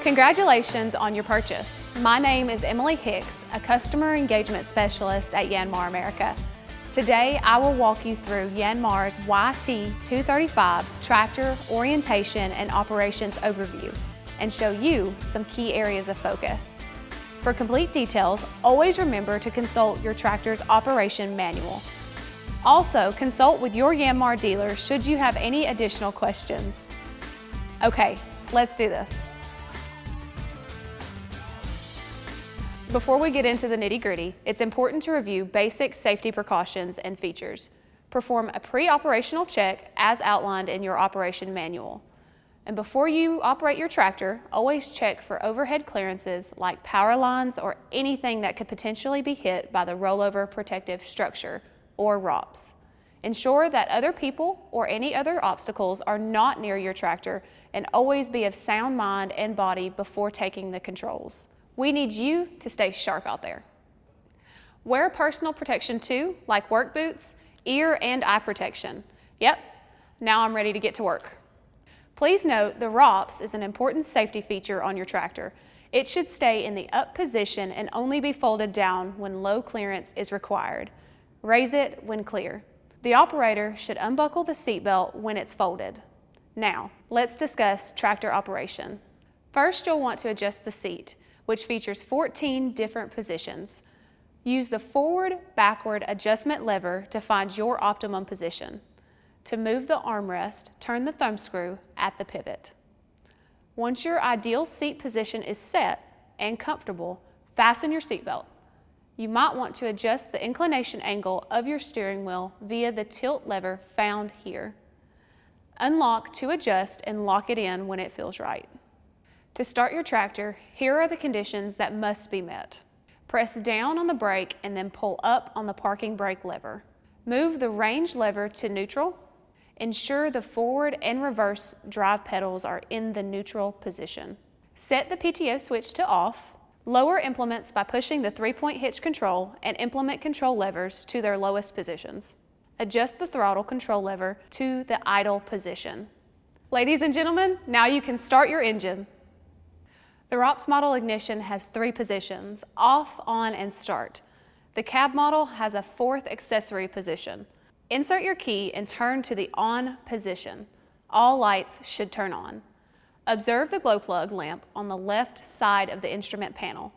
Congratulations on your purchase. My name is Emily Hicks, a Customer Engagement Specialist at Yanmar America. Today, I will walk you through Yanmar's YT235 Tractor Orientation and Operations Overview and show you some key areas of focus. For complete details, always remember to consult your tractor's operation manual. Also, consult with your Yanmar dealer should you have any additional questions. Okay, let's do this. Before we get into the nitty-gritty, it's important to review basic safety precautions and features. Perform a pre-operational check as outlined in your operation manual. And before you operate your tractor, always check for overhead clearances like power lines or anything that could potentially be hit by the rollover protective structure, or ROPS. Ensure that other people or any other obstacles are not near your tractor, and always be of sound mind and body before taking the controls. We need you to stay sharp out there. Wear personal protection too, like work boots, ear and eye protection. Yep, now I'm ready to get to work. Please note the ROPS is an important safety feature on your tractor. It should stay in the up position and only be folded down when low clearance is required. Raise it when clear. The operator should unbuckle the seatbelt when it's folded. Now, let's discuss tractor operation. First, you'll want to adjust the seat, which features 14 different positions. Use the forward-backward adjustment lever to find your optimum position. To move the armrest, turn the thumb screw at the pivot. Once your ideal seat position is set and comfortable, fasten your seatbelt. You might want to adjust the inclination angle of your steering wheel via the tilt lever found here. Unlock to adjust and lock it in when it feels right. To start your tractor, here are the conditions that must be met. Press down on the brake and then pull up on the parking brake lever. Move the range lever to neutral. Ensure the forward and reverse drive pedals are in the neutral position. Set the PTO switch to off. Lower implements by pushing the 3-point hitch control and implement control levers to their lowest positions. Adjust the throttle control lever to the idle position. Ladies and gentlemen, now you can start your engine. The ROPS model ignition has 3 positions: off, on, and start. The cab model has a 4th accessory position. Insert your key and turn to the on position. All lights should turn on. Observe the glow plug lamp on the left side of the instrument panel.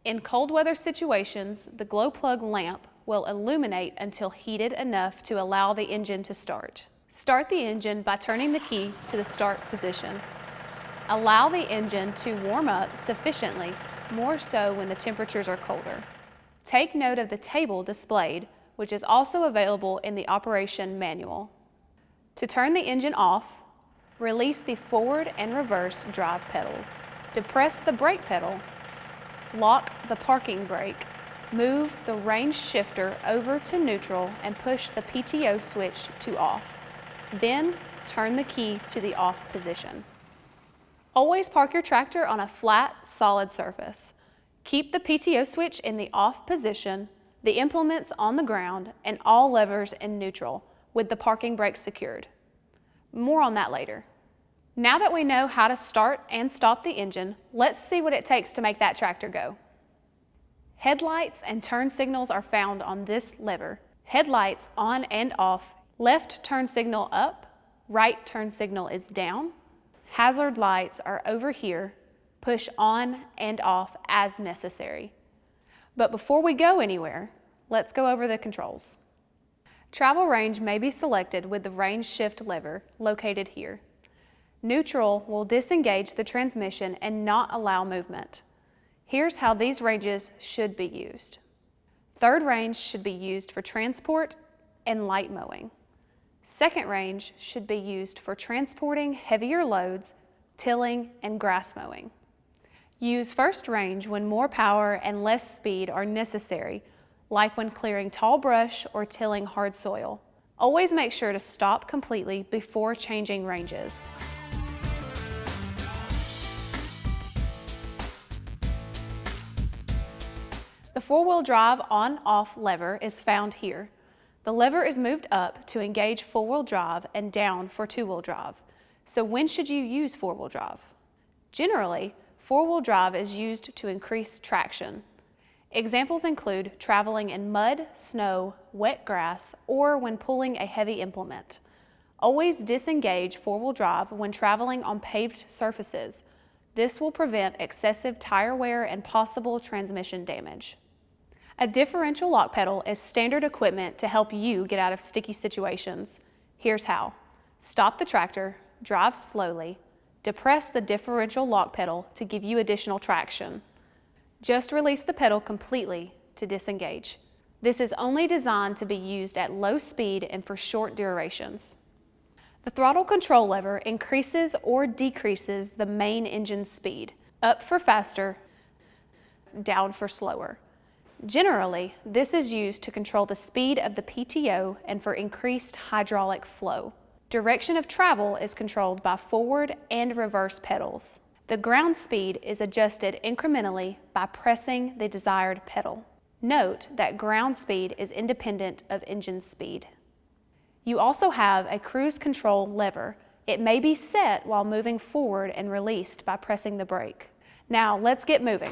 In cold weather situations, the glow plug lamp will illuminate until heated enough to allow the engine to start. Start the engine by turning the key to the start position. Allow the engine to warm up sufficiently, more so when the temperatures are colder. Take note of the table displayed, which is also available in the operation manual. To turn the engine off, release the forward and reverse drive pedals. Depress the brake pedal, lock the parking brake, move the range shifter over to neutral and push the PTO switch to off. Then turn the key to the off position. Always park your tractor on a flat, solid surface. Keep the PTO switch in the off position, the implements on the ground, and all levers in neutral, with the parking brake secured. More on that later. Now that we know how to start and stop the engine, let's see what it takes to make that tractor go. Headlights and turn signals are found on this lever. Headlights on and off, left turn signal up, right turn signal is down. Hazard lights are over here. Push on and off as necessary. But before we go anywhere, let's go over the controls. Travel range may be selected with the range shift lever located here. Neutral will disengage the transmission and not allow movement. Here's how these ranges should be used. Third range should be used for transport and light mowing. Second range should be used for transporting heavier loads, tilling, and grass mowing. Use first range when more power and less speed are necessary, like when clearing tall brush or tilling hard soil. Always make sure to stop completely before changing ranges. The 4-wheel drive on-off lever is found here. The lever is moved up to engage 4-wheel drive and down for 2-wheel drive. So when should you use 4-wheel drive? Generally, Four-wheel drive is used to increase traction. Examples include traveling in mud, snow, wet grass, or when pulling a heavy implement. Always disengage four-wheel drive when traveling on paved surfaces. This will prevent excessive tire wear and possible transmission damage. A differential lock pedal is standard equipment to help you get out of sticky situations. Here's how. Stop the tractor, drive slowly, depress the differential lock pedal to give you additional traction. Just release the pedal completely to disengage. This is only designed to be used at low speed and for short durations. The throttle control lever increases or decreases the main engine speed, up for faster, down for slower. Generally, this is used to control the speed of the PTO and for increased hydraulic flow. Direction of travel is controlled by forward and reverse pedals. The ground speed is adjusted incrementally by pressing the desired pedal. Note that ground speed is independent of engine speed. You also have a cruise control lever. It may be set while moving forward and released by pressing the brake. Now let's get moving.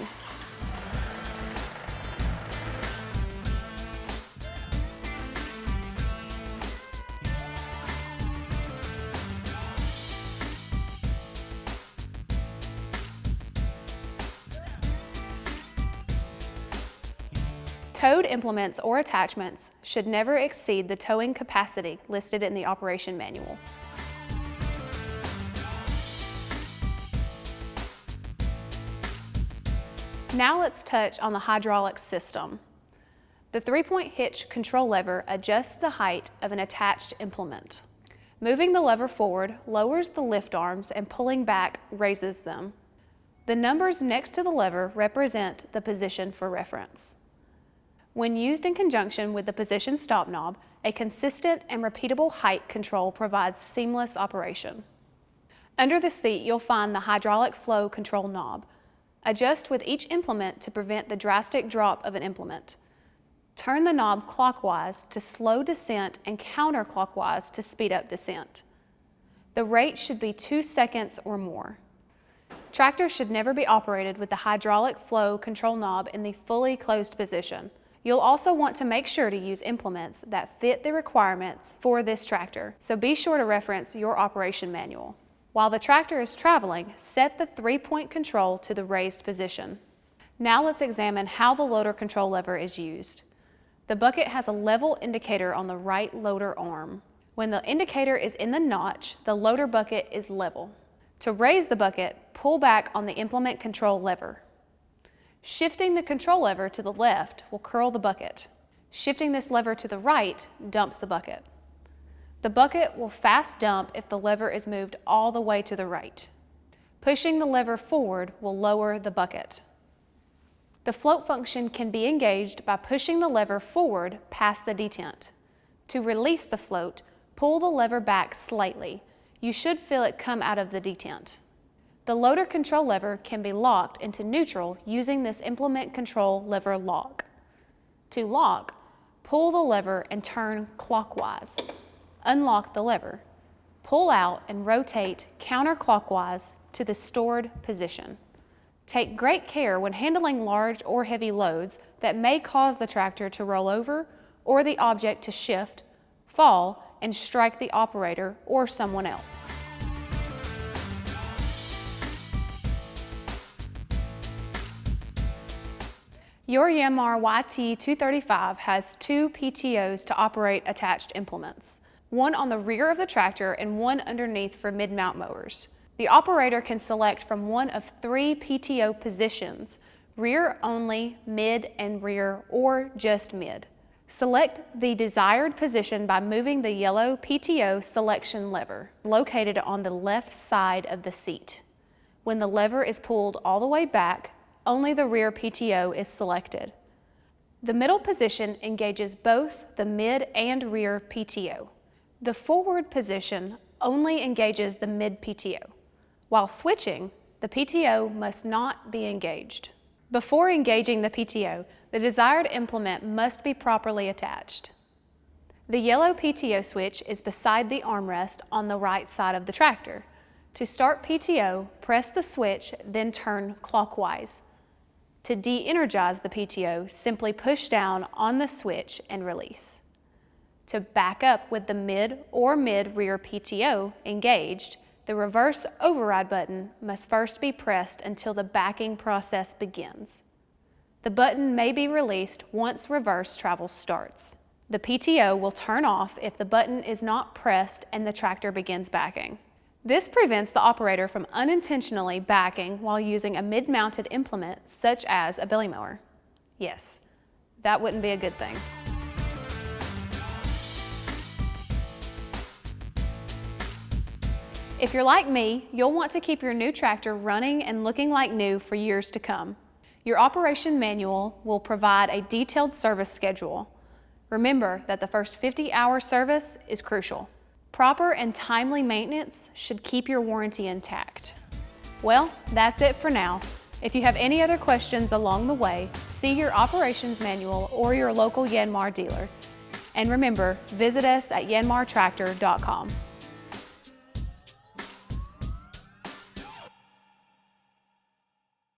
Towed implements or attachments should never exceed the towing capacity listed in the operation manual. Now let's touch on the hydraulic system. The 3-point hitch control lever adjusts the height of an attached implement. Moving the lever forward lowers the lift arms and pulling back raises them. The numbers next to the lever represent the position for reference. When used in conjunction with the position stop knob, a consistent and repeatable height control provides seamless operation. Under the seat, you'll find the hydraulic flow control knob. Adjust with each implement to prevent the drastic drop of an implement. Turn the knob clockwise to slow descent and counterclockwise to speed up descent. The rate should be 2 seconds or more. Tractors should never be operated with the hydraulic flow control knob in the fully closed position. You'll also want to make sure to use implements that fit the requirements for this tractor, so be sure to reference your operation manual. While the tractor is traveling, set the 3-point control to the raised position. Now let's examine how the loader control lever is used. The bucket has a level indicator on the right loader arm. When the indicator is in the notch, the loader bucket is level. To raise the bucket, pull back on the implement control lever. Shifting the control lever to the left will curl the bucket. Shifting this lever to the right dumps the bucket. The bucket will fast dump if the lever is moved all the way to the right. Pushing the lever forward will lower the bucket. The float function can be engaged by pushing the lever forward past the detent. To release the float, pull the lever back slightly. You should feel it come out of the detent. The loader control lever can be locked into neutral using this implement control lever lock. To lock, pull the lever and turn clockwise. Unlock the lever. Pull out and rotate counterclockwise to the stored position. Take great care when handling large or heavy loads that may cause the tractor to roll over or the object to shift, fall, and strike the operator or someone else. Your Yanmar YT235 has 2 PTOs to operate attached implements, one on the rear of the tractor and one underneath for mid-mount mowers. The operator can select from one of 3 PTO positions, rear only, mid, and rear, or just mid. Select the desired position by moving the yellow PTO selection lever, located on the left side of the seat. When the lever is pulled all the way back, only the rear PTO is selected. The middle position engages both the mid and rear PTO. The forward position only engages the mid PTO. While switching, the PTO must not be engaged. Before engaging the PTO, the desired implement must be properly attached. The yellow PTO switch is beside the armrest on the right side of the tractor. To start PTO, press the switch, then turn clockwise. To de-energize the PTO, simply push down on the switch and release. To back up with the mid or mid-rear PTO engaged, the reverse override button must first be pressed until the backing process begins. The button may be released once reverse travel starts. The PTO will turn off if the button is not pressed and the tractor begins backing. This prevents the operator from unintentionally backing while using a mid-mounted implement such as a billy mower. Yes, that wouldn't be a good thing. If you're like me, you'll want to keep your new tractor running and looking like new for years to come. Your operation manual will provide a detailed service schedule. Remember that the first 50-hour service is crucial. Proper and timely maintenance should keep your warranty intact. Well, that's it for now. If you have any other questions along the way, see your operations manual or your local Yanmar dealer. And remember, visit us at yanmartractor.com.